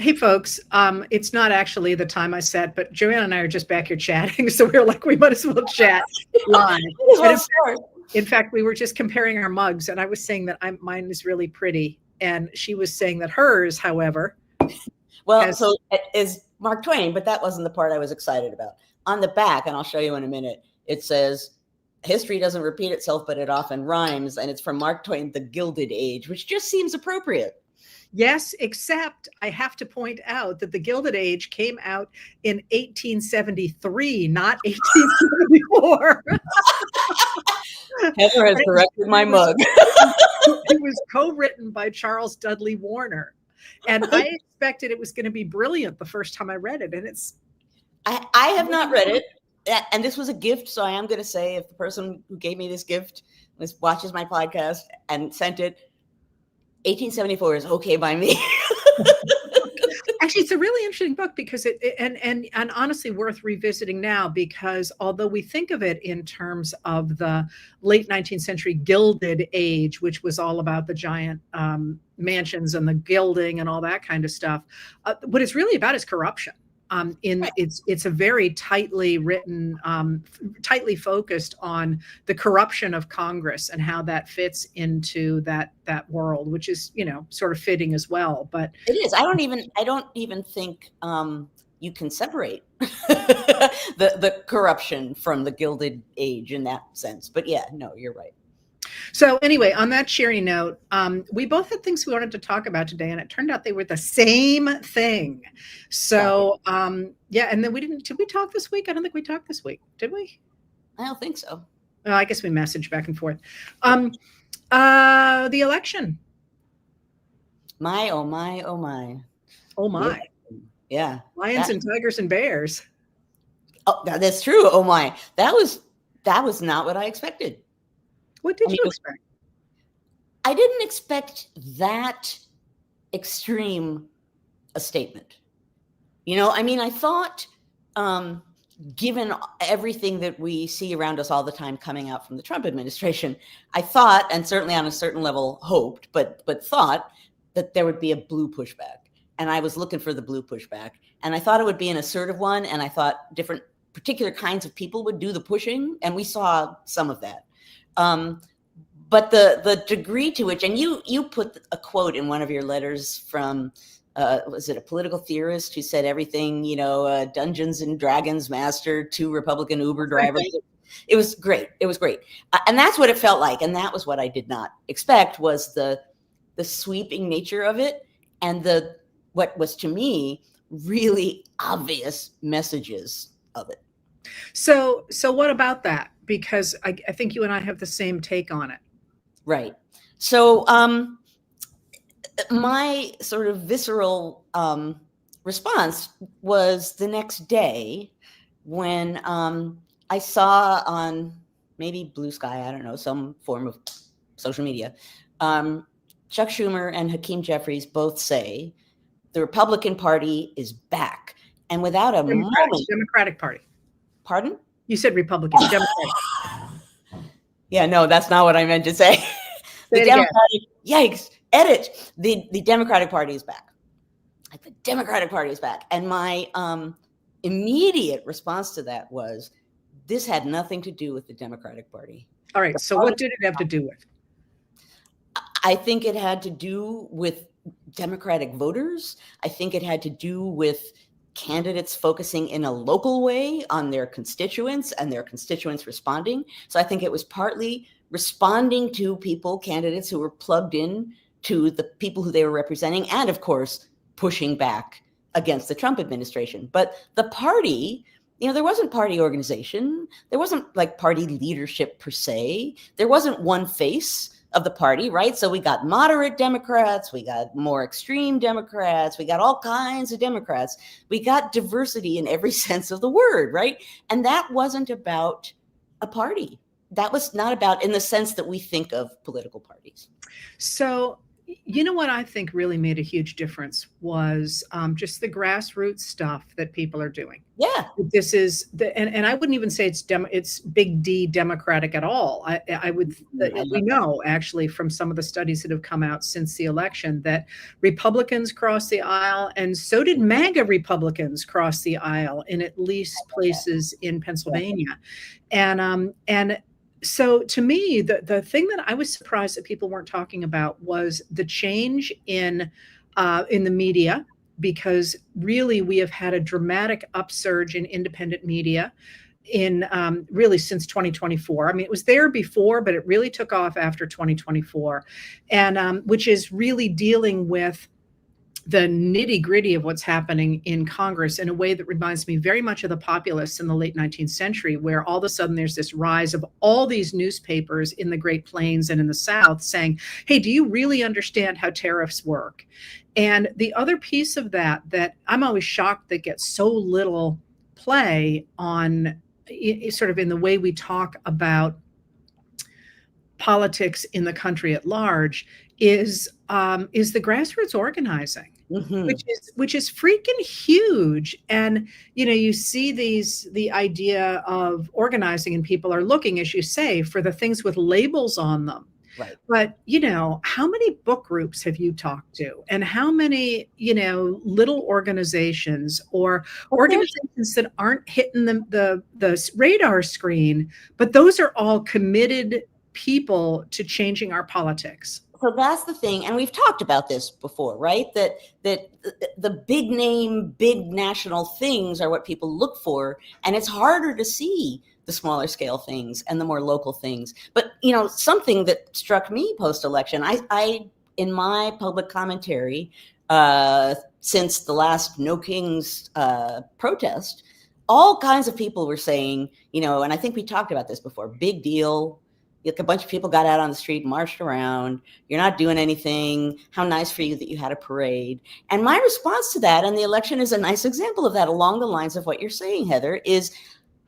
Hey folks, it's not actually the time I set, but Joanne and I are just back here chatting, so we are like, we might as well chat live. And in fact, we were just comparing our mugs, and I was saying that mine is really pretty, and she was saying that hers, however, so it is Mark Twain, but that wasn't the part I was excited about. On the back, and I'll show you in a minute, it says, "History doesn't repeat itself, but it often rhymes," and it's from Mark Twain, The Gilded Age, which just seems appropriate. Yes, except I have to point out that The Gilded Age came out in 1873, not 1874. Heather has corrected my mug. It was co-written by Charles Dudley Warner. And I expected it was going to be brilliant the first time I read it. And I have not read it. And this was a gift. So I am going to say, if the person who gave me this gift watches my podcast and sent it, 1874 is okay by me. Actually, it's a really interesting book because and honestly worth revisiting now, because although we think of it in terms of the late 19th century Gilded Age, which was all about the giant mansions and the gilding and all that kind of stuff, what it's really about is corruption. It's a very tightly written, tightly focused on the corruption of Congress and how that fits into that world, which is, sort of fitting as well. But it is. I don't even think you can separate the corruption from the Gilded Age in that sense. But yeah, no, you're right. So anyway, on that cheery note, we both had things we wanted to talk about today, and it turned out they were the same thing. So yeah, and then did we talk this week? I don't think we talked this week, did we? I don't think so. I guess we messaged back and forth. The election. My, oh my, oh my. Oh my. Yeah. Lions and tigers and bears. Oh, that's true. Oh my. That was not what I expected. What did you expect? I didn't expect that extreme a statement. I thought, given everything that we see around us all the time coming out from the Trump administration, I thought, and certainly on a certain level hoped, but thought that there would be a blue pushback. And I was looking for the blue pushback. And I thought it would be an assertive one. And I thought different particular kinds of people would do the pushing. And we saw some of that. But the degree to which, and you put a quote in one of your letters from, was it a political theorist who said everything, Dungeons and Dragons master, 2 Republican Uber drivers. It was great. It was great. And that's what it felt like. And that was what I did not expect, was the sweeping nature of it. And what was to me really obvious messages of it. So what about that? Because I think you and I have the same take on it. Right. So my sort of visceral response was the next day when I saw on maybe Blue Sky, I don't know, some form of social media, Chuck Schumer and Hakeem Jeffries both say the Republican Party is back. And without a moment... Democratic Party. Pardon? You said Republican. Democratic. Yeah, no, that's not what I meant to say. The Democratic, yikes, edit. The Democratic Party is back. The Democratic Party is back. And my immediate response to that was, this had nothing to do with the Democratic Party. All right, so what did it have to do with? I think it had to do with Democratic voters. I think it had to do with candidates focusing in a local way on their constituents and their constituents responding. So I think it was partly responding to candidates who were plugged in to the people who they were representing, and of course, pushing back against the Trump administration. But the party, there wasn't party organization. There wasn't like party leadership per se. There wasn't one face of the party, right? So we got moderate Democrats, we got more extreme Democrats, we got all kinds of Democrats. We got diversity in every sense of the word, right? And that wasn't about a party. That was not about in the sense that we think of political parties. So, You know what I think really made a huge difference was just the grassroots stuff that people are doing. Yeah. This is and I wouldn't even say it's big D Democratic at all. I would we know actually from some of the studies that have come out since the election that Republicans crossed the aisle, and so did MAGA Republicans cross the aisle in at least places in Pennsylvania, and so to me, the thing that I was surprised that people weren't talking about was the change in the media, because really we have had a dramatic upsurge in independent media in really since 2024. I mean, it was there before, but it really took off after 2024, and which is really dealing with the nitty gritty of what's happening in Congress in a way that reminds me very much of the populists in the late 19th century, where all of a sudden there's this rise of all these newspapers in the Great Plains and in the South saying, hey, do you really understand how tariffs work? And the other piece of that I'm always shocked that gets so little play on sort of in the way we talk about politics in the country at large is the grassroots organizing, which is freaking huge. And you see the idea of organizing, and people are looking, as you say, for the things with labels on them. Right. But how many book groups have you talked to, and how many little organizations or organizations that aren't hitting the radar screen, but those are all committed people to changing our politics. So that's the thing, and we've talked about this before, right? That the big name, big national things are what people look for, and it's harder to see the smaller scale things and the more local things. But something that struck me post-election, I in my public commentary since the last No Kings protest, all kinds of people were saying, and I think we talked about this before, big deal. A bunch of people got out on the street, marched around. You're not doing anything. How nice for you that you had a parade. And my response to that, and the election is a nice example of that, along the lines of what you're saying, Heather, is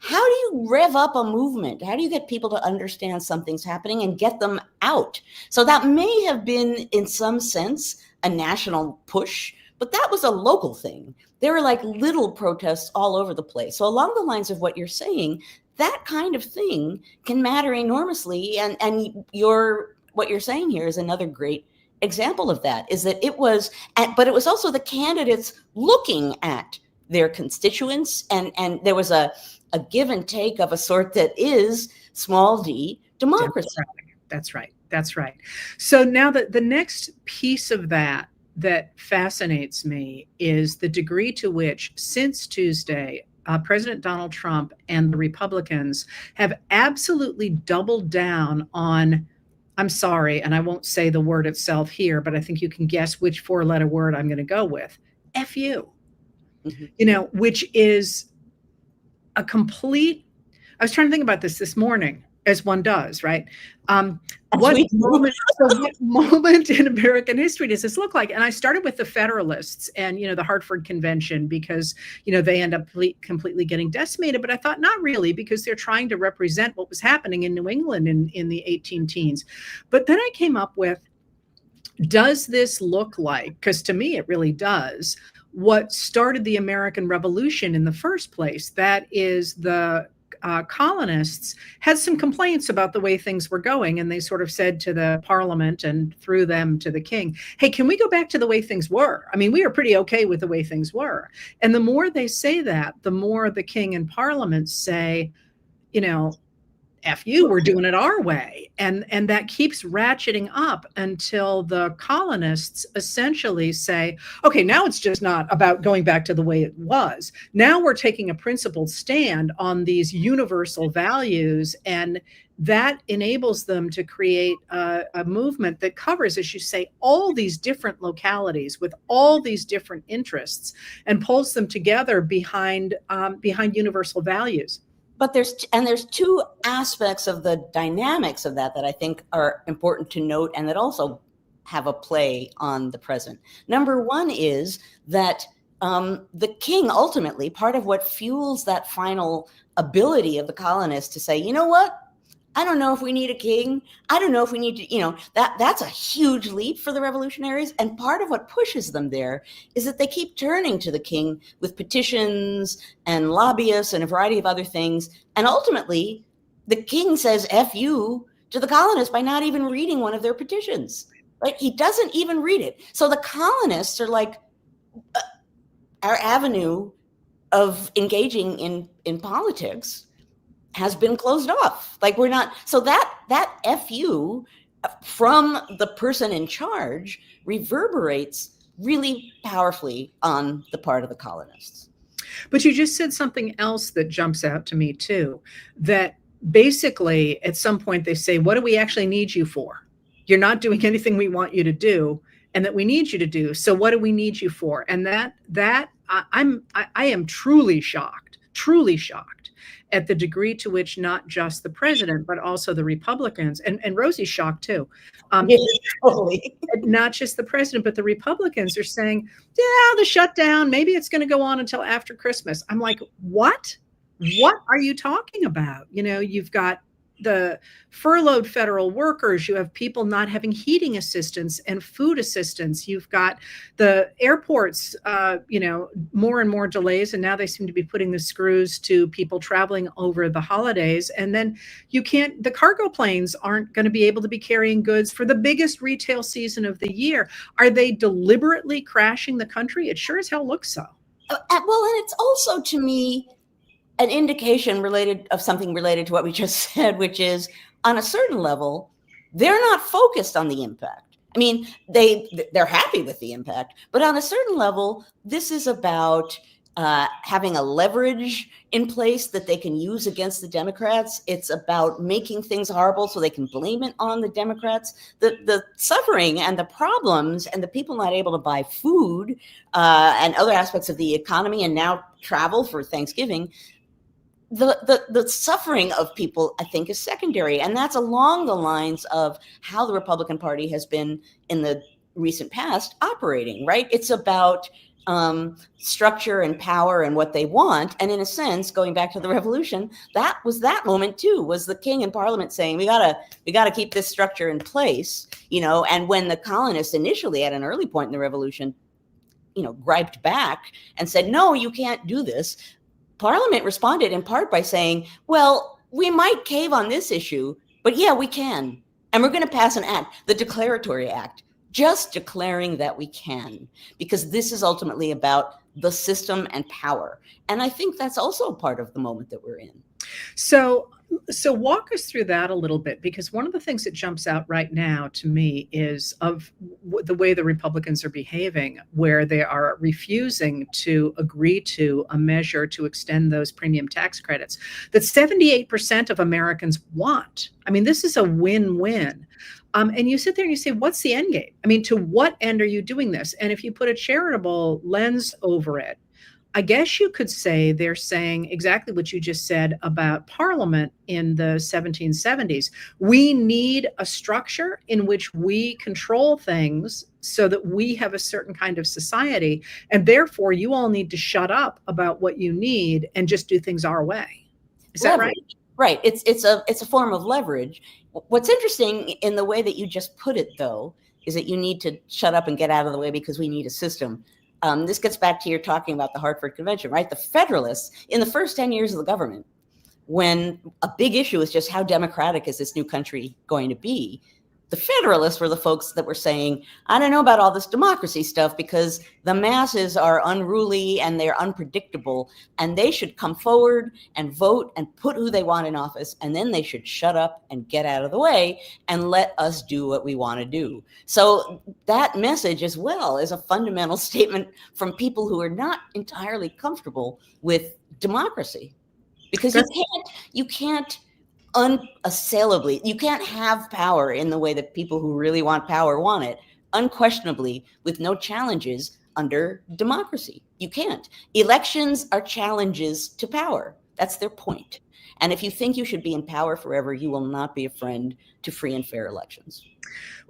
how do you rev up a movement? How do you get people to understand something's happening and get them out? So that may have been, in some sense, a national push, but that was a local thing. There were like little protests all over the place. So along the lines of what you're saying, that kind of thing can matter enormously. And what you're saying here is another great example of that, is that but it was also the candidates looking at their constituents, and there was a give and take of a sort that is small d democracy. That's right. So now the next piece of that fascinates me is the degree to which since Tuesday, President Donald Trump and the Republicans have absolutely doubled down on, I'm sorry, and I won't say the word itself here, but I think you can guess which 4-letter word I'm going to go with. F you. Which is a complete, I was trying to think about this morning, as one does, right? What moment in American history does this look like? And I started with the Federalists and, the Hartford Convention, because, they end up completely getting decimated. But I thought not really, because they're trying to represent what was happening in New England in the 18 teens. But then I came up with, does this look like, because to me it really does, what started the American Revolution in the first place? That is the colonists had some complaints about the way things were going, and they sort of said to the Parliament and through them to the king, hey, can we go back to the way things were? I mean, we were pretty okay with the way things were. And the more they say that, the more the king and Parliament say, F you, we're doing it our way. And that keeps ratcheting up until the colonists essentially say, okay, now it's just not about going back to the way it was. Now we're taking a principled stand on these universal values, and that enables them to create a movement that covers, as you say, all these different localities with all these different interests, and pulls them together behind universal values. But there's two aspects of the dynamics of that I think are important to note, and that also have a play on the present. Number one is that the king, ultimately, part of what fuels that final ability of the colonists to say, you know what, I don't know if we need a king. I don't know if we need to, that's a huge leap for the revolutionaries. And part of what pushes them there is that they keep turning to the king with petitions and lobbyists and a variety of other things. And ultimately, the king says F you to the colonists by not even reading one of their petitions. Right? He doesn't even read it. So the colonists are like, our avenue of engaging in politics has been closed off. Like we're not, so that FU from the person in charge reverberates really powerfully on the part of the colonists. But you just said something else that jumps out to me too, that basically at some point they say, what do we actually need you for? You're not doing anything we want you to do and that we need you to do. So what do we need you for? And I am truly shocked at the degree to which not just the president, but also the Republicans, and Rosie's shocked too. Totally. Not just the president, but the Republicans are saying, yeah, the shutdown, maybe it's going to go on until after Christmas. I'm like, what? What are you talking about? You've got the furloughed federal workers, you have people not having heating assistance and food assistance. You've got the airports, more and more delays. And now they seem to be putting the screws to people traveling over the holidays. And then the cargo planes aren't going to be able to be carrying goods for the biggest retail season of the year. Are they deliberately crashing the country? It sure as hell looks so. Well, and it's also to me, an indication of something related to what we just said, which is on a certain level, they're not focused on the impact. I mean, they're happy with the impact, but on a certain level, this is about having a leverage in place that they can use against the Democrats. It's about making things horrible so they can blame it on the Democrats. The suffering and the problems and the people not able to buy food and other aspects of the economy and now travel for Thanksgiving, the suffering of people, I think, is secondary. And that's along the lines of how the Republican Party has been in the recent past operating, right? It's about structure and power and what they want. And in a sense, going back to the revolution, that was that moment too, was the king and parliament saying, we gotta keep this structure in place, and when the colonists initially at an early point in the revolution, griped back and said, no, you can't do this. Parliament responded in part by saying, well, we might cave on this issue, but yeah, we can. And we're going to pass an act, the Declaratory Act, just declaring that we can, because this is ultimately about the system and power. And I think that's also a part of the moment that we're in. So walk us through that a little bit, because one of the things that jumps out right now to me is of the way the Republicans are behaving, where they are refusing to agree to a measure to extend those premium tax credits that 78% of Americans want. I mean, this is a win-win. And you sit there and you say, what's the end game? I mean, to what end are you doing this? And if you put a charitable lens over it, I guess you could say they're saying exactly what you just said about Parliament in the 1770s. We need a structure in which we control things so that we have a certain kind of society. And therefore, you all need to shut up about what you need and just do things our way. Is that right? Right. It's a form of leverage. What's interesting in the way that you just put it, though, is that you need to shut up and get out of the way because we need a system. This gets back to your talking about the Hartford Convention, right? The Federalists, in the first 10 years of the government, when a big issue is just how democratic is this new country going to be, the Federalists were the folks that were saying, I don't know about all this democracy stuff because the masses are unruly and they're unpredictable, and they should come forward and vote and put who they want in office, and then they should shut up and get out of the way and let us do what we want to do. So that message as well is a fundamental statement from people who are not entirely comfortable with democracy, because you can't unassailably, you can't have power in the way that people who really want power want it, unquestionably, with no challenges under democracy. You can't. Elections are challenges to power. That's their point. And if you think you should be in power forever, you will not be a friend to free and fair elections.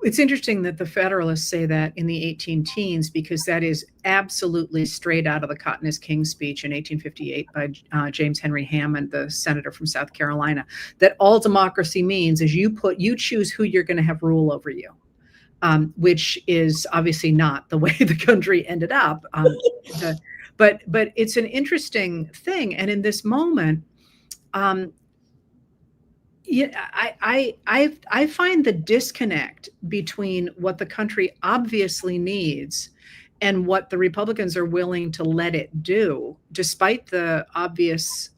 It's interesting that the Federalists say that in the 18 teens, because that is absolutely straight out of the Cotton is King speech in 1858 by James Henry Hammond, the senator from South Carolina, that all democracy means is you choose who you're going to have rule over you, which is obviously not the way the country ended up. But it's an interesting thing. And in this moment, yeah, I find the disconnect between what the country obviously needs and what the Republicans are willing to let it do, despite the obvious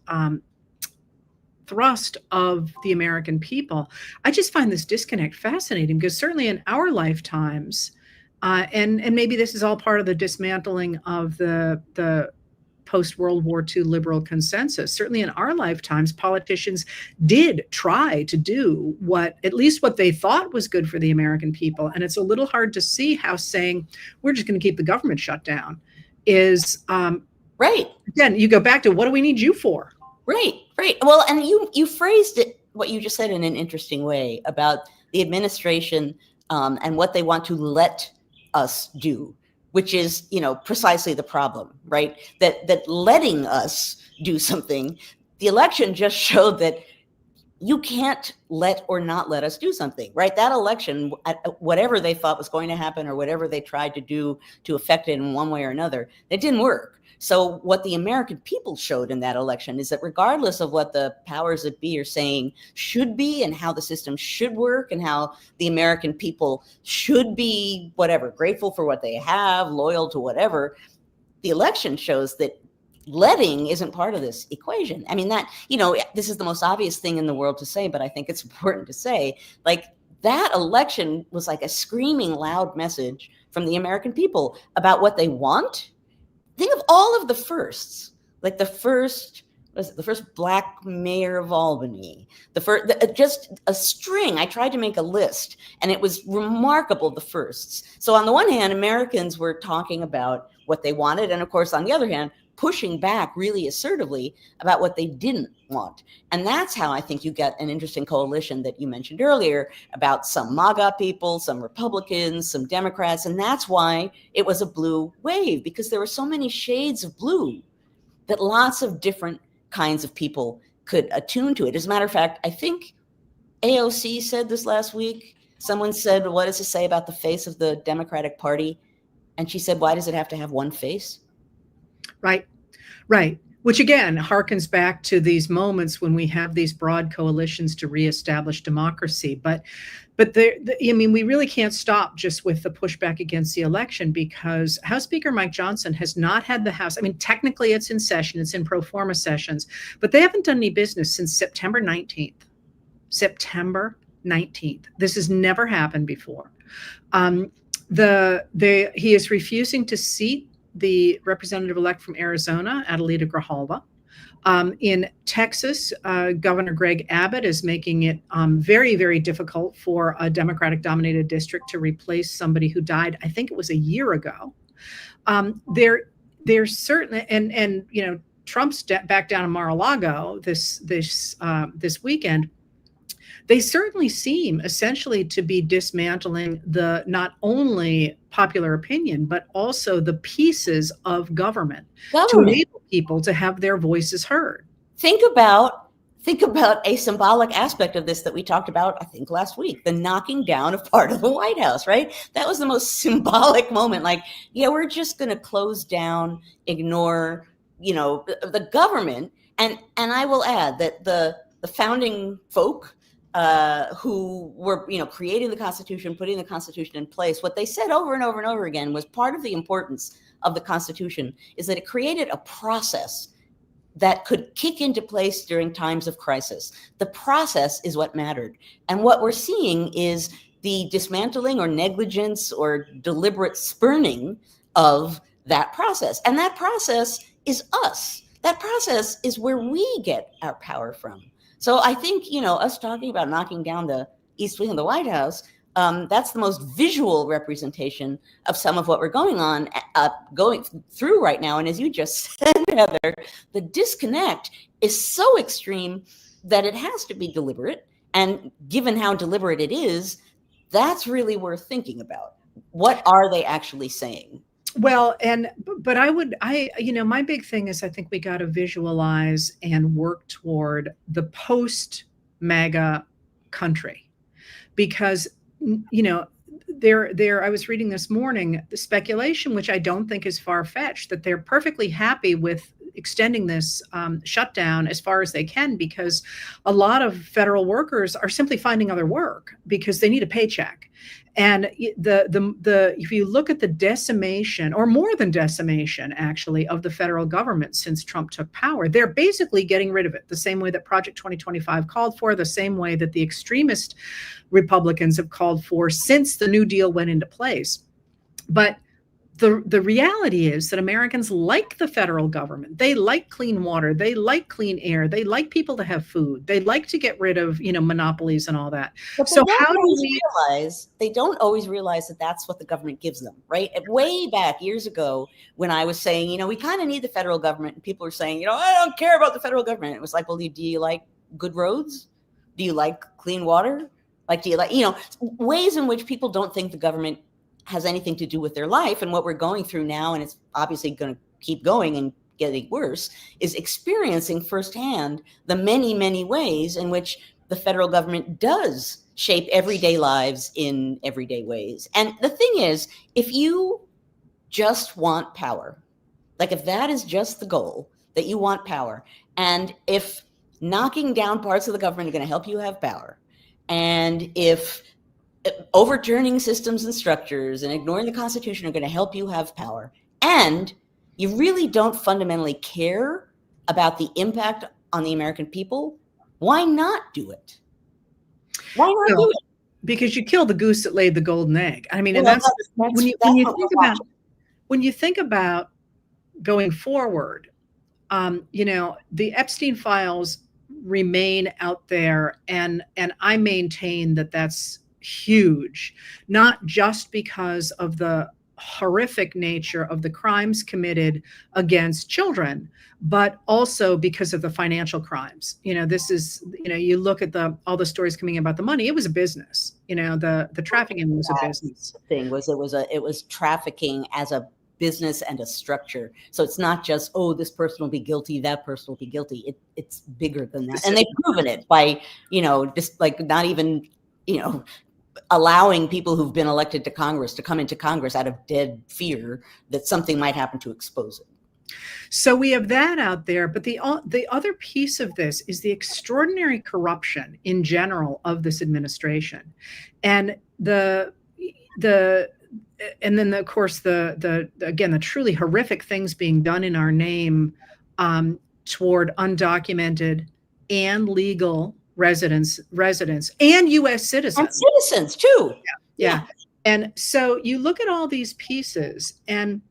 thrust of the American people. I just find this disconnect fascinating, because certainly in our lifetimes, and maybe this is all part of the dismantling of the post-World War II liberal consensus. Certainly in our lifetimes, politicians did try to do at least what they thought was good for the American people. And it's a little hard to see how saying, we're just going to keep the government shut down is, right. Again, you go back to, what do we need you for? Right. Well, and you phrased it, what you just said, in an interesting way about the administration and what they want to let us do, which is, precisely the problem, right? That letting us do something, the election just showed that you can't let or not let us do something, right? That election, whatever they thought was going to happen or whatever they tried to do to affect it in one way or another, it didn't work. So what the American people showed in that election is that regardless of what the powers that be are saying should be and how the system should work and how the American people should be, whatever, grateful for what they have, loyal to whatever, the election shows that letting isn't part of this equation. I mean, this is the most obvious thing in the world to say, but I think it's important to say, like, that election was like a screaming loud message from the American people about what they want. Think of all of the firsts, like the first Black mayor of Albany, just a string. I tried to make a list, and it was remarkable, the firsts. So on the one hand, Americans were talking about what they wanted, and of course, on the other hand, pushing back really assertively about what they didn't want. And that's how I think you get an interesting coalition that you mentioned earlier about some MAGA people, some Republicans, some Democrats. And that's why it was a blue wave, because there were so many shades of blue that lots of different kinds of people could attune to it. As a matter of fact, I think AOC said this last week. Someone said, what does it say about the face of the Democratic Party? And she said, why does it have to have one face? Right. Which again harkens back to these moments when we have these broad coalitions to reestablish democracy. But we really can't stop just with the pushback against the election, because House Speaker Mike Johnson has not had the House. I mean, technically it's in session, it's in pro forma sessions, but they haven't done any business since September 19th. September 19th. This has never happened before. He is refusing to seat the representative-elect from Arizona, Adelita Grijalva. In Texas, Governor Greg Abbott is making it very, very difficult for a Democratic-dominated district to replace somebody who died, I think it was a year ago. There's certainly, and Trump's back down in Mar-a-Lago this weekend. They certainly seem essentially to be dismantling the not only popular opinion, but also the pieces of government to enable people to have their voices heard. Think about a symbolic aspect of this that we talked about, I think, last week, the knocking down of part of the White House, right? That was the most symbolic moment. Like, yeah, we're just going to close down, ignore, the government. And I will add that the founding folk, who were, creating the Constitution, putting the Constitution in place, what they said over and over and over again was part of the importance of the Constitution is that it created a process that could kick into place during times of crisis. The process is what mattered. And what we're seeing is the dismantling or negligence or deliberate spurning of that process. And that process is us. That process is where we get our power from. So I think, us talking about knocking down the East Wing of the White House, that's the most visual representation of some of what we're going through right now. And as you just said, Heather, the disconnect is so extreme that it has to be deliberate. And given how deliberate it is, that's really worth thinking about. What are they actually saying? Well, but my big thing is I think we got to visualize and work toward the post MAGA country, because, I was reading this morning the speculation, which I don't think is far fetched, that they're perfectly happy with extending this shutdown as far as they can, because a lot of federal workers are simply finding other work because they need a paycheck. And if you look at the decimation, or more than decimation, actually, of the federal government since Trump took power, they're basically getting rid of it the same way that Project 2025 called for, the same way that the extremist Republicans have called for since the New Deal went into place. But the reality is that Americans like the federal government. They like clean water. They like clean air. They like people to have food. They like to get rid of, monopolies and all that. But so how do we realize? They don't always realize that that's what the government gives them, right? Way back years ago, when I was saying, we kind of need the federal government, and people were saying, I don't care about the federal government. It was like, well, do you like good roads? Do you like clean water? Like, do you like, ways in which people don't think the government has anything to do with their life. And what we're going through now, and it's obviously going to keep going and getting worse, is experiencing firsthand the many, many ways in which the federal government does shape everyday lives in everyday ways. And the thing is, if you just want power, like if that is just the goal, that you want power, and if knocking down parts of the government are going to help you have power, and if overturning systems and structures and ignoring the Constitution are going to help you have power, and you really don't fundamentally care about the impact on the American people, why not do it? Why not do it? Because you kill the goose that laid the golden egg. I mean, and that's when you think about going forward, the Epstein files remain out there, and I maintain that that's huge, not just because of the horrific nature of the crimes committed against children, but also because of the financial crimes. This is, you look at all the stories coming about the money. It was a business. The trafficking was a business. The thing was, it was trafficking as a business and a structure. So it's not just, this person will be guilty, that person will be guilty. It's bigger than that, and they've proven it by just like not even allowing people who've been elected to Congress to come into Congress out of dead fear that something might happen to expose it. So we have that out there, but the other piece of this is the extraordinary corruption in general of this administration, and then of course the truly horrific things being done in our name toward undocumented and legal residents and U.S. citizens. And citizens too. Yeah. And so you look at all these pieces, and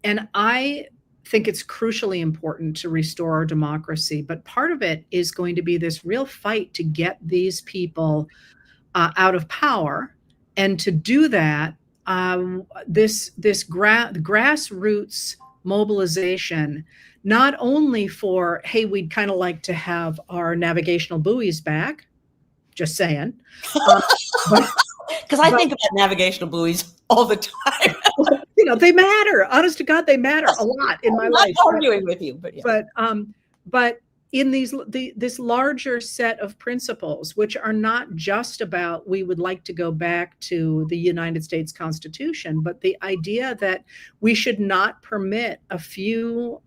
I think it's crucially important to restore our democracy. But part of it is going to be this real fight to get these people out of power. And to do that, this grassroots mobilization, not only for, hey, we'd kind of like to have our navigational buoys back, just saying. Because I think about navigational buoys all the time. They matter. Honest to God, they matter a lot in my life. I'm arguing with you, but yeah. But in this larger set of principles, which are not just about we would like to go back to the United States Constitution, but the idea that we should not permit a few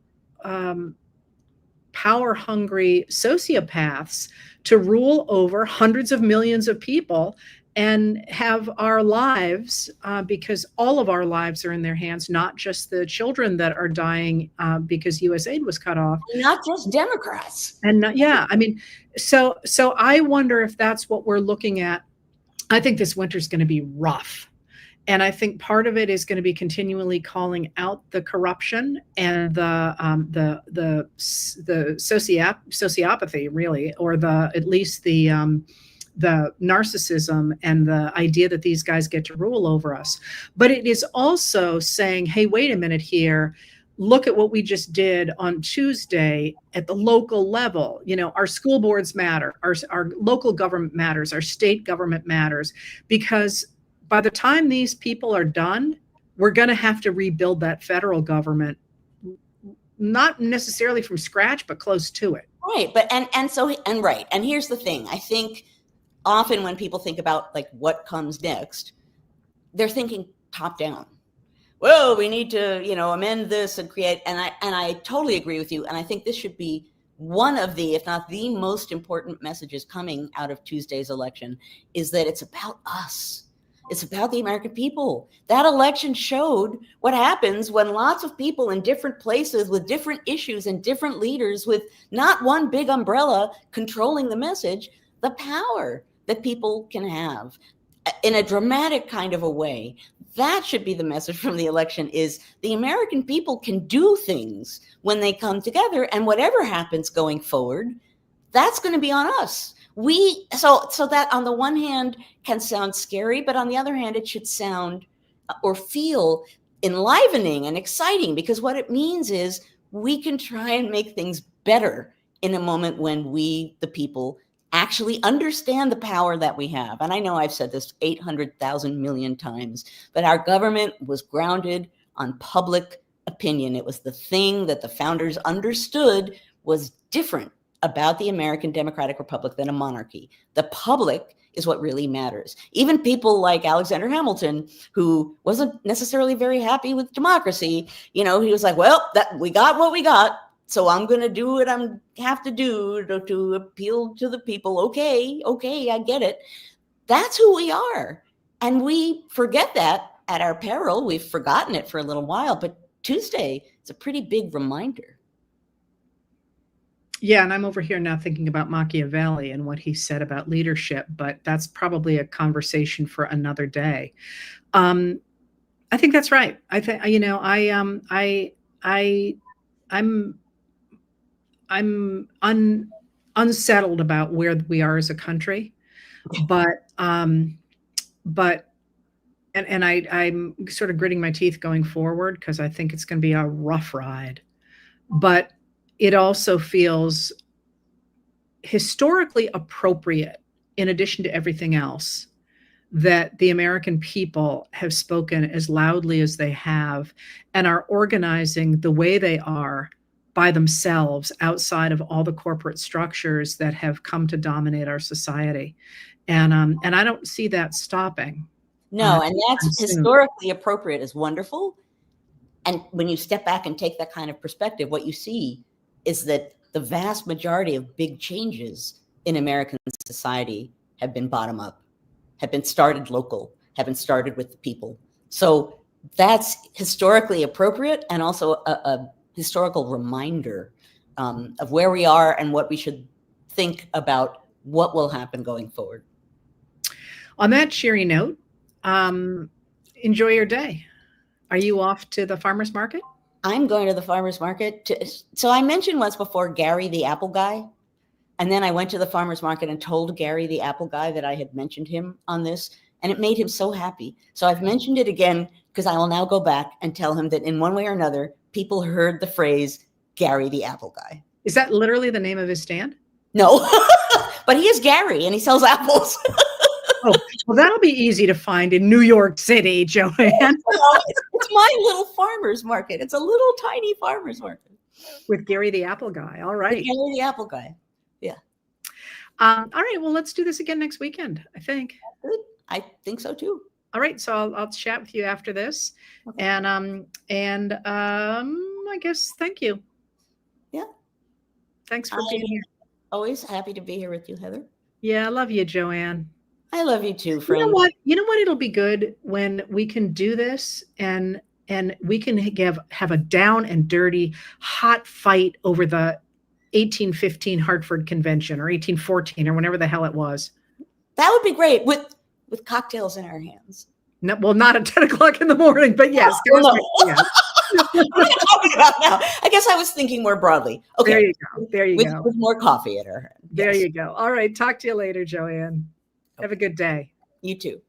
power-hungry sociopaths to rule over hundreds of millions of people and have our lives, because all of our lives are in their hands, not just the children that are dying because U.S. aid was cut off. Not just Democrats. And so I wonder if that's what we're looking at. I think this winter's going to be rough. And I think part of it is going to be continually calling out the corruption and the sociopathy, really, or at least the narcissism and the idea that these guys get to rule over us. But it is also saying, hey, wait a minute here. look at what we just did on Tuesday at the local level. You know, our school boards matter, our local government matters, our state government matters, because by the time these people are done, we're going to have to rebuild that federal government, not necessarily from scratch, but close to it. Right. But right. And here's the thing. I think often when people think about like what comes next, they're thinking top down. Well, we need to, amend this and create. And I totally agree with you. And I think this should be one of the, if not the most important messages coming out of Tuesday's election, is that it's about us. It's about the American people. That election showed what happens when lots of people in different places with different issues and different leaders with not one big umbrella controlling the message, the power that people can have in a dramatic kind of a way. That should be the message from the election, is the American people can do things when they come together, and whatever happens going forward, that's going to be on us. So that on the one hand can sound scary, but on the other hand, it should sound or feel enlivening and exciting, because what it means is we can try and make things better in a moment when we, the people, actually understand the power that we have. And I know I've said this 800,000 million times, but our government was grounded on public opinion. It was the thing that the founders understood was different about the American Democratic Republic than a monarchy. The public is what really matters. Even people like Alexander Hamilton, who wasn't necessarily very happy with democracy, he was like, well, we got what we got, so I'm going to do what I have to do to appeal to the people. Okay, I get it. That's who we are. And we forget that at our peril. We've forgotten it for a little while, but Tuesday is a pretty big reminder. Yeah, and I'm over here now thinking about Machiavelli and what he said about leadership, but that's probably a conversation for another day. I think that's right. I think I'm unsettled about where we are as a country, but I'm sort of gritting my teeth going forward, because I think it's going to be a rough ride. But it also feels historically appropriate, in addition to everything else, that the American people have spoken as loudly as they have and are organizing the way they are by themselves outside of all the corporate structures that have come to dominate our society. And I don't see that stopping. No, and that's historically appropriate is wonderful. And when you step back and take that kind of perspective, what you see is that the vast majority of big changes in American society have been bottom up, have been started local, have been started with the people. So that's historically appropriate, and also a historical reminder of where we are and what we should think about what will happen going forward. On that cheery note, enjoy your day. Are you off to the farmer's market? I'm going to the farmer's market. So I mentioned once before Gary the Apple Guy. And then I went to the farmer's market and told Gary the Apple Guy that I had mentioned him on this. And it made him so happy. So I've mentioned it again, because I will now go back and tell him that in one way or another, people heard the phrase Gary the Apple Guy. Is that literally the name of his stand? No, but he is Gary and he sells apples. Oh, well, that'll be easy to find in New York City, Joanne. It's my little farmer's market. It's a little tiny farmer's market. With Gary the Apple Guy. All right. With Gary the Apple Guy. Yeah. All right. Well, let's do this again next weekend, I think. Good. I think so too. All right. So I'll chat with you after this. Okay. And I guess thank you. Yeah. Thanks for being here. Always happy to be here with you, Heather. Yeah, I love you, Joanne. I love you too, friend. You know what? It'll be good when we can do this and we can have a down and dirty hot fight over the 1815 Hartford Convention, or 1814, or whenever the hell it was. That would be great with cocktails in our hands. No, well, not at 10 o'clock in the morning, but yes. No. Yes. What are you talking about now? I guess I was thinking more broadly. Okay. There you go. With more coffee at our hand. There you go. All right. Talk to you later, Joanne. Have a good day. You too.